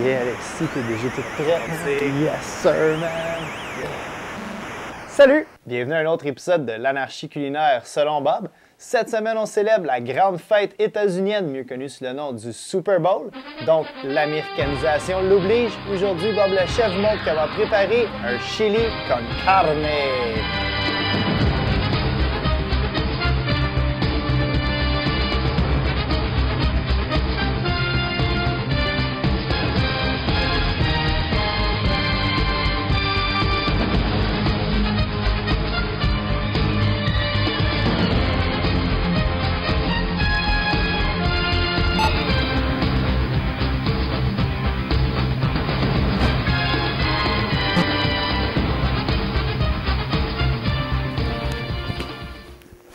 Yeah, Alexis, t'es déjà toute prête. Yes, sir, man. Yeah. Salut! Bienvenue à un autre épisode de l'Anarchie culinaire selon Bob. Cette semaine, on célèbre la grande fête états-unienne, mieux connue sous le nom du Super Bowl. Donc, l'américanisation l'oblige. Aujourd'hui, Bob le chef vous montre comment préparer un chili con carne.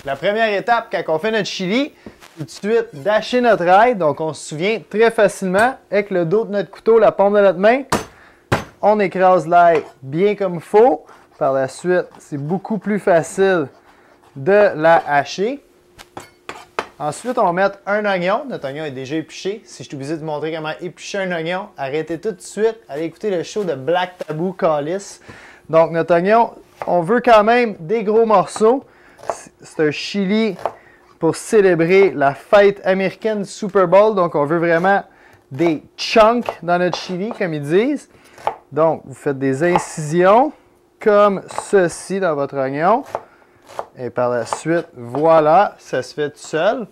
La première étape, quand on fait notre chili, tout de suite d'hacher notre ail. Donc, on se souvient très facilement, avec le dos de notre couteau, la paume de notre main, on écrase l'ail bien comme il faut. Par la suite, c'est beaucoup plus facile de la hacher. Ensuite, on va mettre un oignon. Notre oignon est déjà épluché. Si je suis obligé de vous montrer comment éplucher un oignon, arrêtez tout de suite. Allez écouter le show de Black Tabou Callis. Donc, notre oignon, on veut quand même des gros morceaux. C'est un chili pour célébrer la fête américaine du Super Bowl. Donc, on veut vraiment des chunks dans notre chili, comme ils disent. Donc, vous faites des incisions comme ceci dans votre oignon. Et par la suite, voilà, ça se fait tout seul.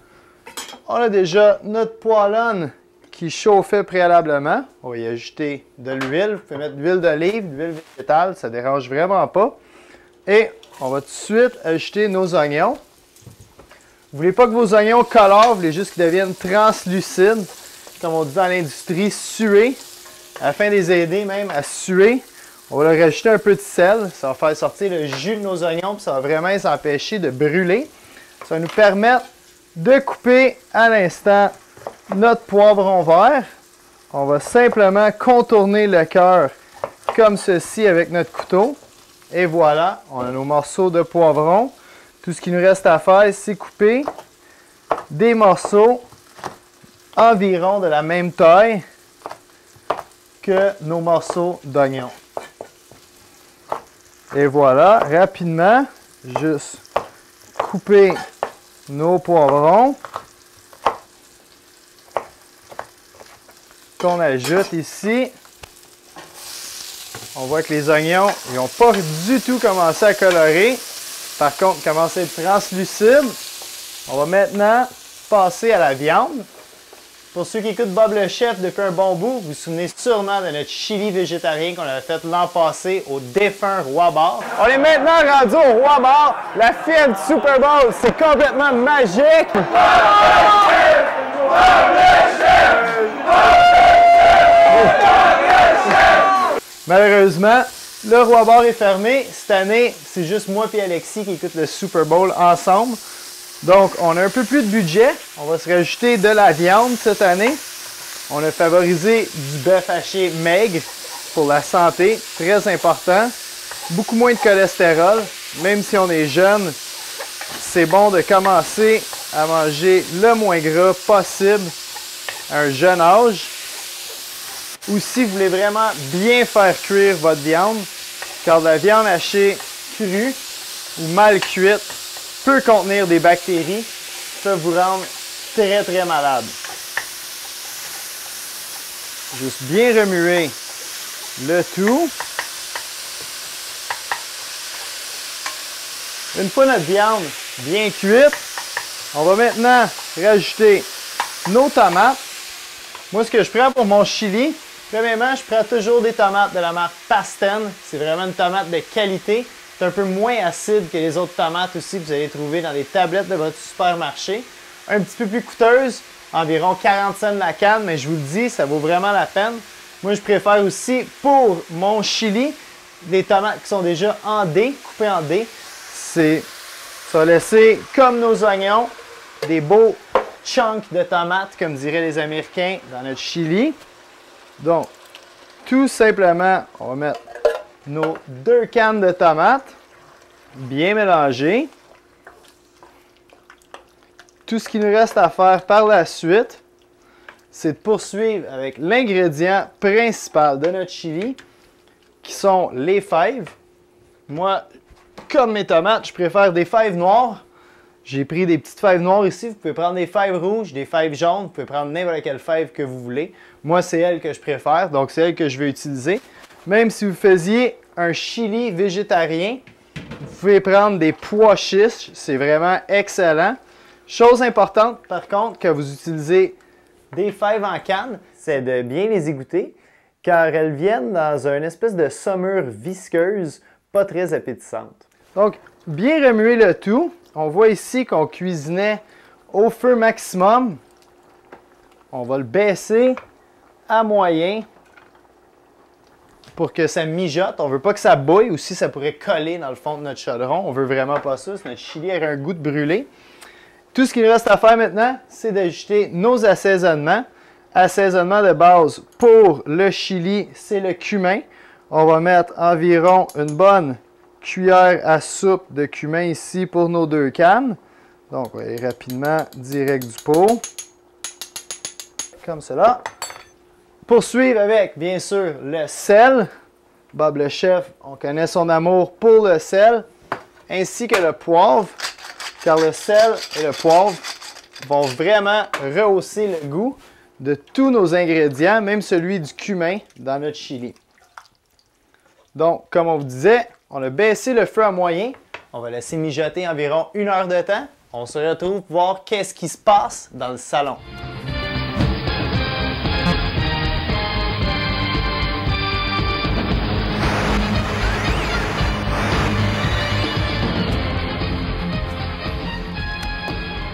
On a déjà notre poêlonne qui chauffait préalablement. On va y ajouter de l'huile. Vous pouvez mettre de l'huile d'olive, de l'huile végétale, ça ne dérange vraiment pas. Et on va tout de suite ajouter nos oignons. Vous ne voulez pas que vos oignons colorent, vous voulez juste qu'ils deviennent translucides, comme on dit dans l'industrie, suer, afin de les aider même à suer. On va leur rajouter un peu de sel, ça va faire sortir le jus de nos oignons, puis ça va vraiment les empêcher de brûler. Ça va nous permettre de couper à l'instant notre poivron vert. On va simplement contourner le cœur comme ceci avec notre couteau. Et voilà, on a nos morceaux de poivron. Tout ce qu'il nous reste à faire, c'est couper des morceaux environ de la même taille que nos morceaux d'oignon. Et voilà, rapidement, juste couper nos poivrons qu'on ajoute ici. On voit que les oignons, ils n'ont pas du tout commencé à colorer. Par contre, ils commencent à être translucides. On va maintenant passer à la viande. Pour ceux qui écoutent Bob le Chef depuis un bon bout, vous vous souvenez sûrement de notre chili végétarien qu'on avait fait l'an passé au défunt Roi Bar. On est maintenant rendu au Roi Bar. La fête du Super Bowl, c'est complètement magique. Malheureusement, le Roi Bar est fermé. Cette année, c'est juste moi et Alexis qui écoutent le Super Bowl ensemble. Donc, on a un peu plus de budget. On va se rajouter de la viande cette année. On a favorisé du bœuf haché maigre pour la santé, très important. Beaucoup moins de cholestérol. Même si on est jeune, c'est bon de commencer à manger le moins gras possible à un jeune âge. Ou si vous voulez vraiment bien faire cuire votre viande, car la viande hachée crue ou mal cuite peut contenir des bactéries qui peuvent vous rendre très très malade. Juste bien remuer le tout. Une fois notre viande bien cuite, on va maintenant rajouter nos tomates. Moi, ce que je prends pour mon chili, premièrement, je prends toujours des tomates de la marque Pasten. C'est vraiment une tomate de qualité. C'est un peu moins acide que les autres tomates aussi que vous allez trouver dans les tablettes de votre supermarché. Un petit peu plus coûteuse, environ 40 cents la canne, mais je vous le dis, ça vaut vraiment la peine. Moi, je préfère aussi pour mon chili des tomates qui sont déjà en dés, coupées en dés. Ça va laisser, comme nos oignons, des beaux chunks de tomates, comme diraient les Américains, dans notre chili. Donc, tout simplement, on va mettre nos 2 cannes de tomates, bien mélangées. Tout ce qu'il nous reste à faire par la suite, c'est de poursuivre avec l'ingrédient principal de notre chili, qui sont les fèves. Moi, comme mes tomates, je préfère des fèves noires. J'ai pris des petites fèves noires ici. Vous pouvez prendre des fèves rouges, des fèves jaunes. Vous pouvez prendre n'importe quelle fève que vous voulez. Moi, c'est elles que je préfère, donc c'est elles que je vais utiliser. Même si vous faisiez un chili végétarien, vous pouvez prendre des pois chiches. C'est vraiment excellent. Chose importante, par contre, que vous utilisez des fèves en canne, c'est de bien les égoutter, car elles viennent dans une espèce de saumure visqueuse, pas très appétissante. Donc, bien remuer le tout. On voit ici qu'on cuisinait au feu maximum. On va le baisser à moyen pour que ça mijote. On ne veut pas que ça bouille, ou si ça pourrait coller dans le fond de notre chaudron. On ne veut vraiment pas ça. Notre chili a un goût de brûlé. Tout ce qu'il reste à faire maintenant, c'est d'ajouter nos assaisonnements. Assaisonnement de base pour le chili, c'est le cumin. On va mettre environ une bonne cuillère à soupe de cumin ici pour nos 2 cannes. Donc, on va aller rapidement direct du pot. Comme cela. Poursuivre avec, bien sûr, le sel. Bob le chef, on connaît son amour pour le sel. Ainsi que le poivre. Car le sel et le poivre vont vraiment rehausser le goût de tous nos ingrédients, même celui du cumin dans notre chili. Donc, comme on vous disait, on a baissé le feu à moyen. On va laisser mijoter environ 1 heure de temps. On se retrouve pour voir qu'est-ce qui se passe dans le salon.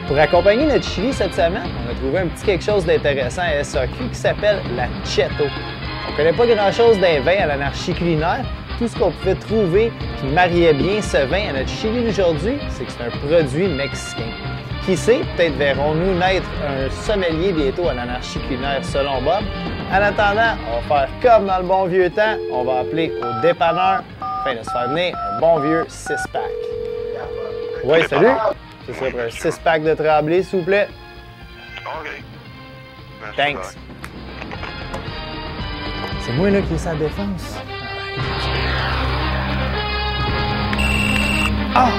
Pour accompagner notre chili cette semaine, on a trouvé un petit quelque chose d'intéressant à SAQ qui s'appelle la Cheto. On ne connaît pas grand-chose des vins à l'anarchie culinaire. Tout ce qu'on pouvait trouver qui mariait bien ce vin à notre chili d'aujourd'hui, c'est que c'est un produit mexicain. Qui sait, peut-être verrons-nous naître un sommelier bientôt à l'anarchie culinaire selon Bob. En attendant, on va faire comme dans le bon vieux temps, on va appeler au dépanneur afin de se faire venir un bon vieux 6-pack. Oui, salut! Ce serait pour un 6-pack de Tremblay, s'il vous plaît. OK. Merci, Thanks. C'est moi là qui ai sa défense. Ah!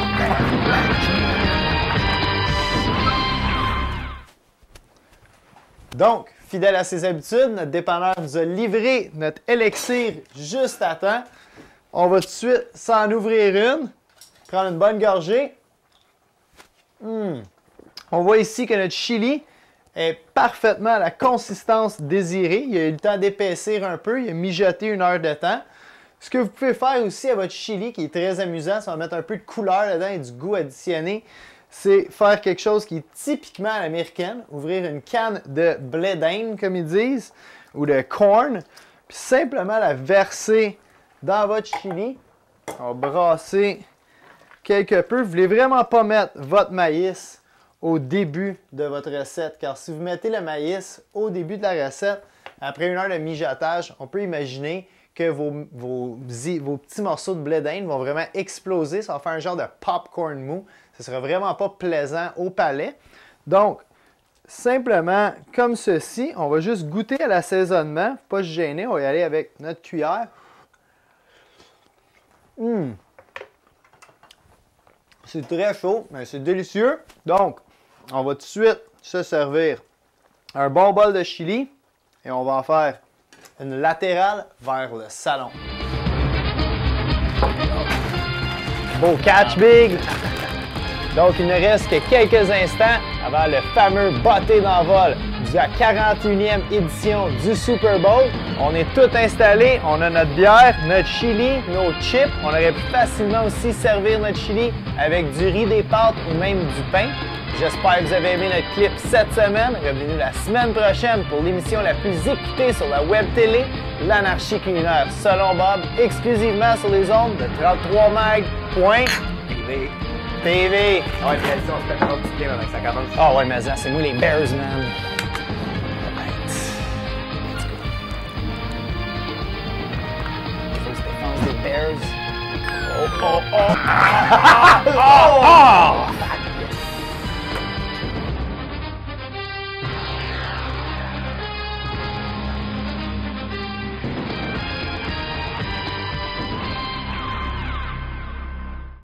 Donc, fidèle à ses habitudes, notre dépanneur nous a livré notre élixir juste à temps. On va tout de suite s'en ouvrir une, prendre une bonne gorgée. On voit ici que notre chili est parfaitement à la consistance désirée. Il a eu le temps d'épaissir un peu, il a mijoté 1 heure de temps. Ce que vous pouvez faire aussi à votre chili, qui est très amusant, ça va mettre un peu de couleur dedans et du goût additionné, c'est faire quelque chose qui est typiquement à l'américaine, ouvrir une canne de blé d'Inde, comme ils disent, ou de corn, puis simplement la verser dans votre chili. On va brasser quelque peu. Vous ne voulez vraiment pas mettre votre maïs au début de votre recette, car si vous mettez le maïs au début de la recette, après 1 heure de mijotage, on peut imaginer que vos petits morceaux de blé d'Inde vont vraiment exploser. Ça va faire un genre de popcorn mou. Ce ne sera vraiment pas plaisant au palais. Donc, simplement comme ceci, on va juste goûter à l'assaisonnement. Pas se gêner, on va y aller avec notre cuillère. C'est très chaud, mais c'est délicieux. Donc, on va tout de suite se servir un bon bol de chili et on va en faire une latérale vers le salon. Beau catch, Big! Donc, il ne reste que quelques instants avant le fameux botté d'envol de la 41e édition du Super Bowl. On est tout installé, on a notre bière, notre chili, nos chips. On aurait pu facilement aussi servir notre chili avec du riz, des pâtes ou même du pain. J'espère que vous avez aimé notre clip cette semaine. Revenez-nous la semaine prochaine pour l'émission la plus écoutée sur la web télé, l'anarchie culinaire selon Bob, exclusivement sur les ondes de 33mag.tv. TV! Ah ouais, puis on se fait un petit game avec ça commence. Ah ouais, mais ça, c'est moi les Bears, man. Let's go. Grosse défense des Bears. Oh, oh, oh! Ah! Ah! Ah!